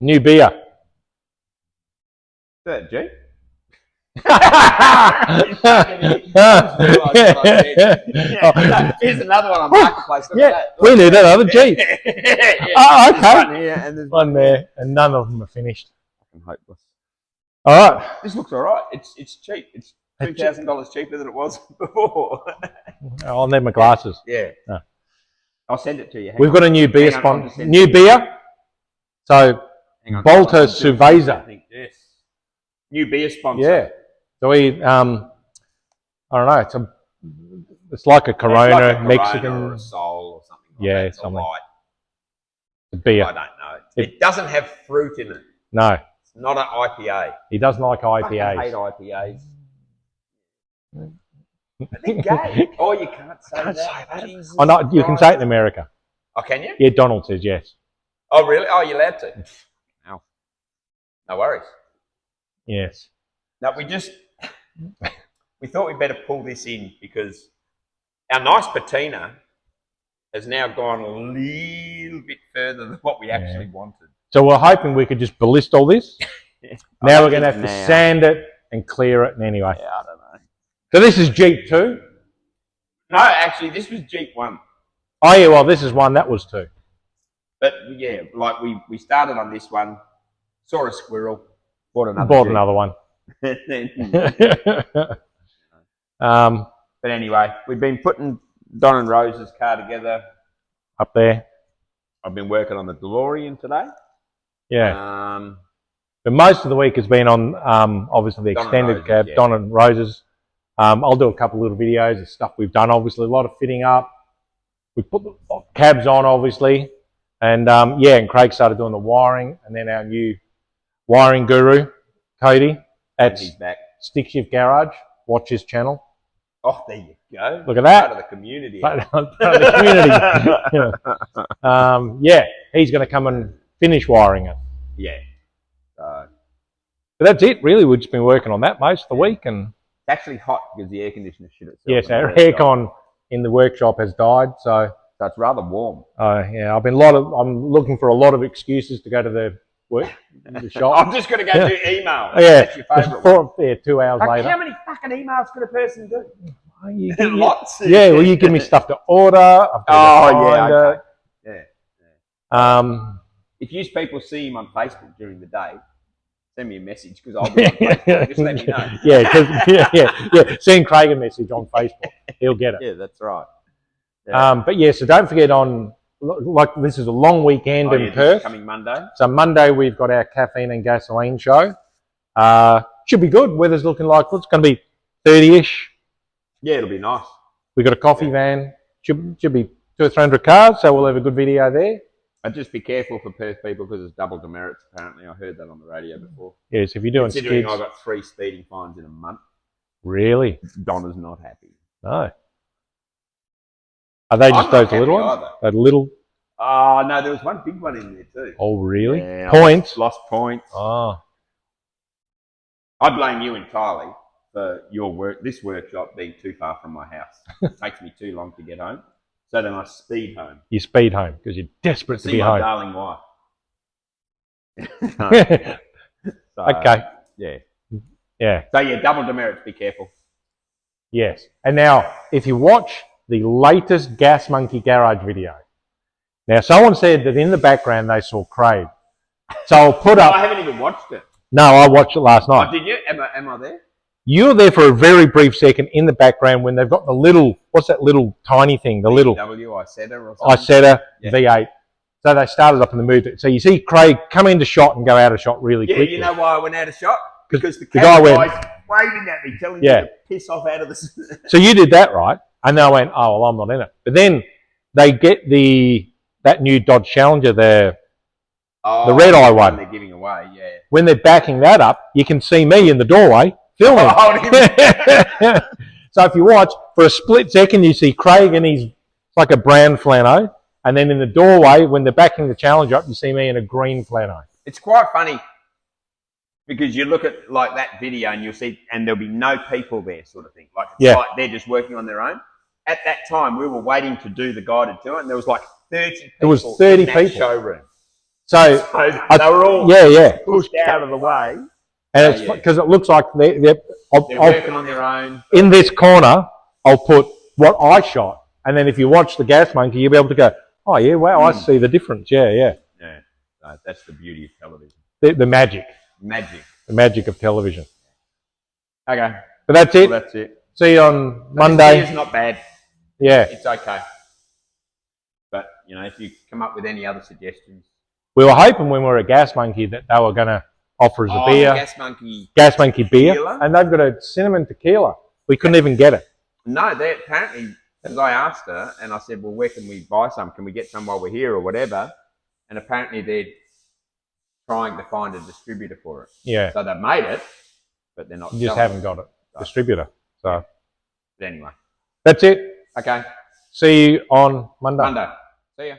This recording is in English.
New beer. Is that Jeep? Here's another one on Marketplace. Yeah, we need another Jeep. Oh, okay. One here and there's One there, and none of them are finished. Fucking hopeless. All right. This looks all right. It's cheap. It's $2,000 cheaper than it was before. I'll need my glasses. Yeah. No. I'll send it to you. We've got a new beer sponsor. New beer. So Bolter Suveza. Yes. New beer sponsor. Yeah. So we, I don't know. It's like a Corona, like a Corona Mexican, or a Sol or something. Like yeah, that. something. Light. A beer. I don't know. It doesn't have fruit in it. No. It's not an IPA. He doesn't like IPAs. IPAs. I hate IPAs. They're gay. Oh, you can't say that. Jesus Oh, no, you can say it in America. Oh, can you? Yeah, Donald says yes. Oh, really? Oh, you're allowed to? No. No worries. Yes. No, we thought we'd better pull this in because our nice patina has now gone a little bit further than what we actually wanted. So we're hoping we could just ballist all this. Now we're going to have to sand it and clear it. And anyway. Yeah, I don't know. So this is Jeep 2? No, actually, this was Jeep 1. Oh, yeah, well, this is 1. That was 2. But, yeah, like we started on this one, saw a squirrel, bought another one. But anyway, we've been putting Don and Rose's car together. Up there. I've been working on the DeLorean today. Yeah. But most of the week has been on, obviously, the extended cab, yeah. Don and Rose's. I'll do a couple little videos of stuff we've done, obviously, a lot of fitting up. We put the cabs on, obviously. And, yeah, and Craig started doing the wiring. And then our new wiring guru, Cody, at Stick Shift Garage. Watch his channel. Oh, there you go. Look at that. Part of the community. Part of the community. Yeah, he's going to come and finish wiring it. Yeah. But that's it, really. We've just been working on that most of the week. And it's actually hot because the air conditioner shit itself. Yes, our aircon in the workshop has died, so it's rather warm. Yeah, I'm looking for a lot of excuses to go to the shop. I'm just going to go do email. Yeah, that's your favourite one. 2 hours later. How many fucking emails could a person do? Lots. Yeah, well, you give me stuff to order. Okay. If you people see him on Facebook during the day, send me a message because I'll be on Facebook. Just let me know. Yeah. Send Craig a message on Facebook. He'll get it. Yeah, that's right. Yeah. But yeah, so don't forget this is a long weekend in Perth. Coming Monday. So Monday we've got our caffeine and gasoline show. Should be good. Weather's looking like it's going to be 30-ish. Yeah, it'll be nice. We've got a coffee van. Should be 200 or 300 cars, so we'll have a good video there. I'd just be careful for Perth people because it's double demerits apparently. I heard that on the radio before. Yes, if you're doing Considering skids. I got 3 speeding fines in a month. Really? Donna's not happy. No. Are they just those little ones? Those little? Oh, no, there was one big one in there too. Oh, really? Yeah, points? Lost points. Oh. I blame you entirely for this workshop being too far from my house. It takes me too long to get home. So then I speed home. You speed home because you're desperate to be home. See my darling wife. Okay. Yeah. Yeah. So yeah, double demerits, be careful. Yes. And now, if you watch the latest Gas Monkey Garage video, now someone said that in the background they saw Craig. So I'll put up... I haven't even watched it. No, I watched it last night. Oh, did you? Am I there? You're there for a very brief second in the background when they've got the little, what's that little tiny thing? The little Isetta or something? Isetta V8. So they started up in the mood. So you see Craig come into shot and go out of shot really quickly. Yeah, you know why I went out of shot? Because the guy went waving at me, telling me to piss off out of the... So you did that, right? And they went, oh, well, I'm not in it. But then they get that new Dodge Challenger, the red eye one. They're giving away, yeah. When they're backing that up, you can see me in the doorway filming. So if you watch, for a split second, you see Craig and he's like a brown flannel. And then in the doorway, when they're backing the Challenger up, you see me in a green flannel. It's quite funny because you look at like that video and you'll see, and there'll be no people there sort of thing. Like, like they're just working on their own. At that time, we were waiting to do the guided tour and there was like 30 people in that showroom. So they were all yeah. pushed out of the way. And it's because it looks like they're working on their own. In this corner, I'll put what I shot. And then if you watch the Gas Monkey, you'll be able to go, oh, yeah, wow, I see the difference. Yeah. Yeah, that's the beauty of television. The magic. The magic of television. Okay. But that's it. Well, that's it. See you on Monday. It's not bad. Yeah. It's okay. But, you know, if you come up with any other suggestions. We were hoping when we were at Gas Monkey that they were going to offer us a beer. Gas Monkey beer. Tequila? And they've got a cinnamon tequila. We couldn't even get it. No, they apparently, because I asked her and I said, well, where can we buy some? Can we get some while we're here or whatever? And apparently they're trying to find a distributor for it. Yeah. So they've made it, but they're not. You just haven't got it. Distributor. So. But anyway. That's it. Okay. See you on Monday. See ya.